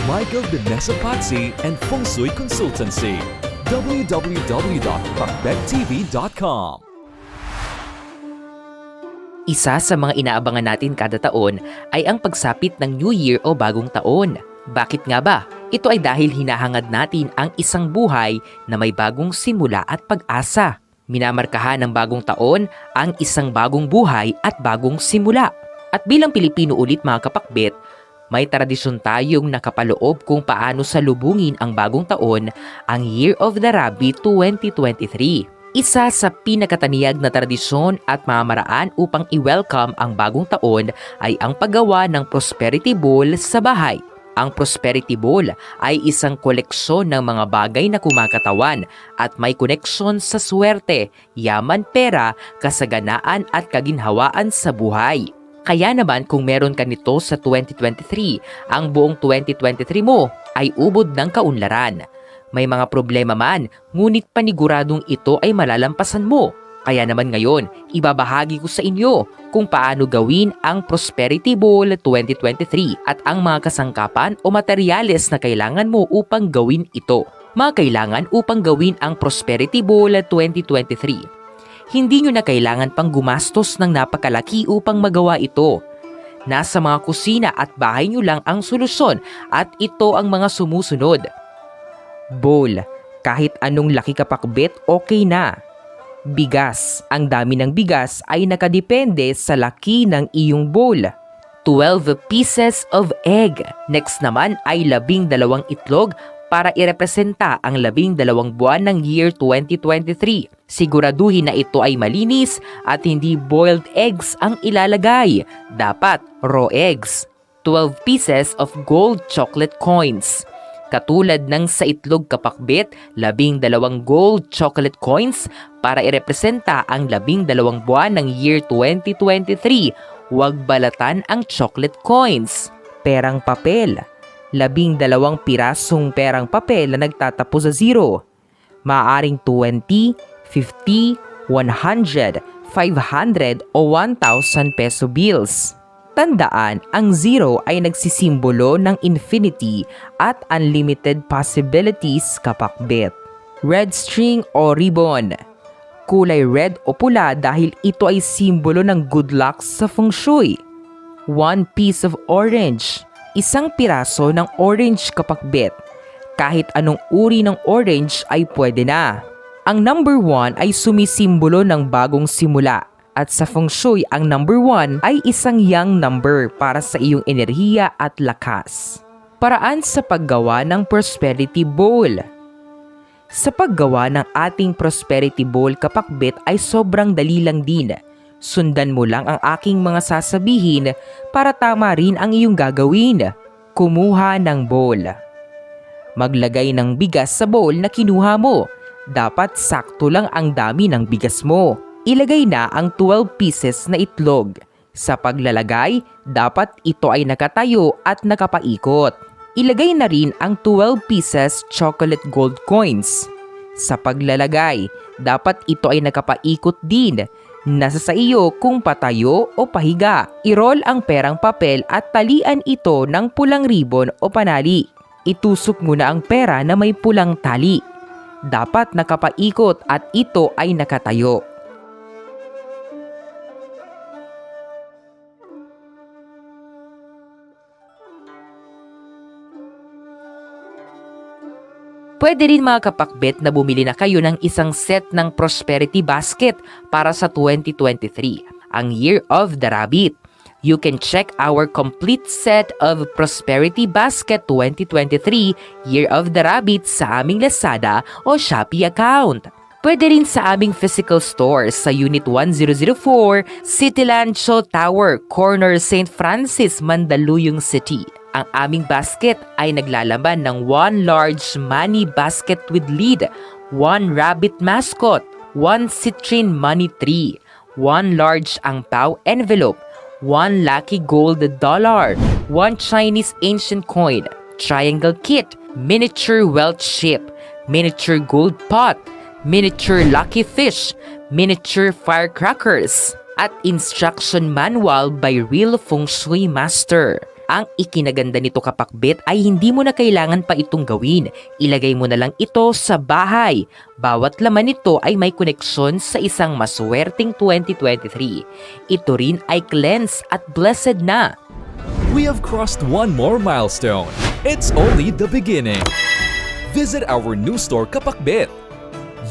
Michael de Nesapatsi and Feng Shui Consultancy. www.pakbettv.com. Isa sa mga inaabangan natin kada taon ay ang pagsapit ng New Year o Bagong Taon. Bakit nga ba? Ito ay dahil hinahangad natin ang isang buhay na may bagong simula at pag-asa. Minamarkahan ng Bagong Taon ang isang bagong buhay at bagong simula. At bilang Pilipino ulit mga kapakbet, may tradisyon tayong nakapaloob kung paano salubungin ang Bagong Taon, ang Year of the Rabbit 2023. Isa sa pinakataniyag na tradisyon at mamaraan upang i-welcome ang Bagong Taon ay ang paggawa ng Prosperity Bowl sa bahay. Ang Prosperity Bowl ay isang koleksyon ng mga bagay na kumakatawan at may koneksyon sa swerte, yaman, pera, kasaganaan at kaginhawaan sa buhay. Kaya naman kung meron ka nito sa 2023, ang buong 2023 mo ay ubod ng kaunlaran. May mga problema man, ngunit paniguradong ito ay malalampasan mo. Kaya naman ngayon, ibabahagi ko sa inyo kung paano gawin ang Prosperity Bowl 2023 at ang mga kasangkapan o materyales na kailangan mo upang gawin ito. Mga kailangan upang gawin ang Prosperity Bowl 2023. Hindi nyo na kailangan pang gumastos ng napakalaki upang magawa ito. Nasa mga kusina at bahay nyo lang ang solusyon at ito ang mga sumusunod. Bowl, kahit anong laki kapakbet, okay na. Bigas, ang dami ng bigas ay nakadepende sa laki ng iyong bowl. 12 pieces of egg. Next naman ay 12 itlog para irepresenta ang 12 buwan ng year 2023. Siguraduhin na ito ay malinis at hindi boiled eggs ang ilalagay. Dapat raw eggs. 12 pieces of gold chocolate coins. Katulad ng sa itlog kapakbet, 12 gold chocolate coins para irepresenta ang 12 buwan ng year 2023. Huwag balatan ang chocolate coins. Perang papel. 12 pirasong perang papel na nagtatapos sa 0. Maaaring 20, 50, 100, 500 o 1,000 peso bills. Tandaan, ang 0 ay nagsisimbolo ng infinity at unlimited possibilities kapakbet. Red string o ribbon. Kulay red o pula dahil ito ay simbolo ng good luck sa feng shui. 1 piece of orange. Isang piraso ng orange kapakbet. Kahit anong uri ng orange ay pwede na. Ang number 1 ay sumisimbolo ng bagong simula. At sa feng shui, ang number 1 ay isang yang number para sa iyong enerhiya at lakas. Paraan sa paggawa ng Prosperity Bowl. Sa paggawa ng ating Prosperity Bowl kapakbet ay sobrang dali lang din. Sundan mo lang ang aking mga sasabihin para tama rin ang iyong gagawin. Kumuha ng bowl. Maglagay ng bigas sa bowl na kinuha mo. Dapat sakto lang ang dami ng bigas mo. Ilagay na ang 12 pieces na itlog. Sa paglalagay, dapat ito ay nakatayo at nakapaikot. Ilagay na rin ang 12 pieces chocolate gold coins. Sa paglalagay, dapat ito ay nakapaikot din. Nasa sa iyo kung patayo o pahiga. I-roll ang perang papel at talian ito ng pulang ribbon o panali. Itusok mo na ang pera na may pulang tali. Dapat nakapaikot at ito ay nakatayo. Pwede rin mga kapakbet na bumili na kayo ng isang set ng Prosperity Basket para sa 2023, ang Year of the Rabbit. You can check our complete set of Prosperity Basket 2023 Year of the Rabbit sa aming Lazada o Shopee account. Pwede rin sa aming physical stores sa Unit 1004, Cityland Show Tower, Corner St. Francis, Mandaluyong City. Ang aming basket ay naglalaman ng 1 large money basket with lid, 1 rabbit mascot, 1 citrine money tree, 1 large angpao envelope, 1 lucky gold dollar, 1 Chinese ancient coin, triangle kit, miniature wealth ship, miniature gold pot, miniature lucky fish, miniature firecrackers, at instruction manual by Real Feng Shui Master. Ang ikinaganda nito kapakbet ay hindi mo na kailangan pa itong gawin. Ilagay mo na lang ito sa bahay. Bawat laman nito ay may koneksyon sa isang maswerteng 2023. Ito rin ay cleanse at blessed na. We have crossed one more milestone. It's only the beginning. Visit our new store Kapakbit.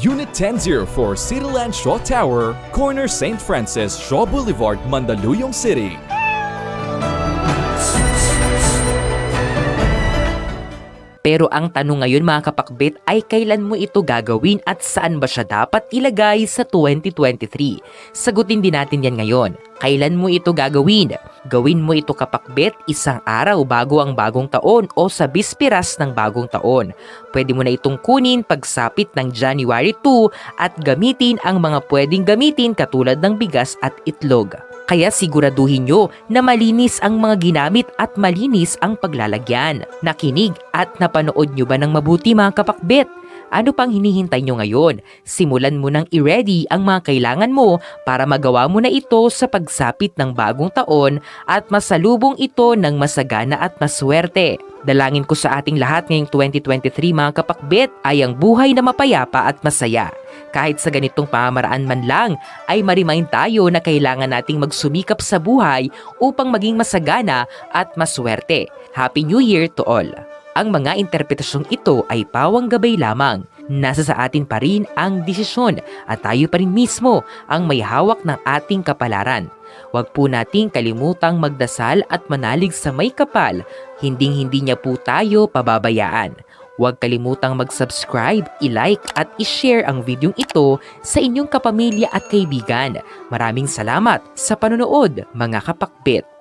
Unit 1004 Cityland Shaw Tower, corner St. Francis Shaw Boulevard, Mandaluyong City. Pero ang tanong ngayon mga kapakbet ay kailan mo ito gagawin at saan ba siya dapat ilagay sa 2023? Sagutin din natin yan ngayon. Kailan mo ito gagawin? Gawin mo ito kapakbet isang araw bago ang bagong taon o sa bispiras ng bagong taon. Pwede mo na itong kunin pagsapit ng January 2 at gamitin ang mga pwedeng gamitin katulad ng bigas at itlog. Kaya siguraduhin nyo na malinis ang mga ginamit at malinis ang paglalagyan. Nakinig at napanood nyo ba ng mabuti mga kapakbet? Ano pang hinihintay nyo ngayon? Simulan mo nang i-ready ang mga kailangan mo para magawa mo na ito sa pagsapit ng bagong taon at masalubong ito ng masagana at maswerte. Dalangin ko sa ating lahat ngayong 2023 mga kapakbet ay ang buhay na mapayapa at masaya. Kahit sa ganitong pamamaraan man lang ay ma-remind tayo na kailangan nating magsumikap sa buhay upang maging masagana at maswerte. Happy New Year to all! Ang mga interpretasyong ito ay pawang gabay lamang. Nasa sa atin pa rin ang desisyon at tayo pa rin mismo ang may hawak ng ating kapalaran. Huwag po nating kalimutang magdasal at manalig sa may kapal. Hinding-hindi niya po tayo pababayaan. Huwag kalimutang mag-subscribe, i-like at i-share ang videong ito sa inyong kapamilya at kaibigan. Maraming salamat sa panonood mga kapakbet.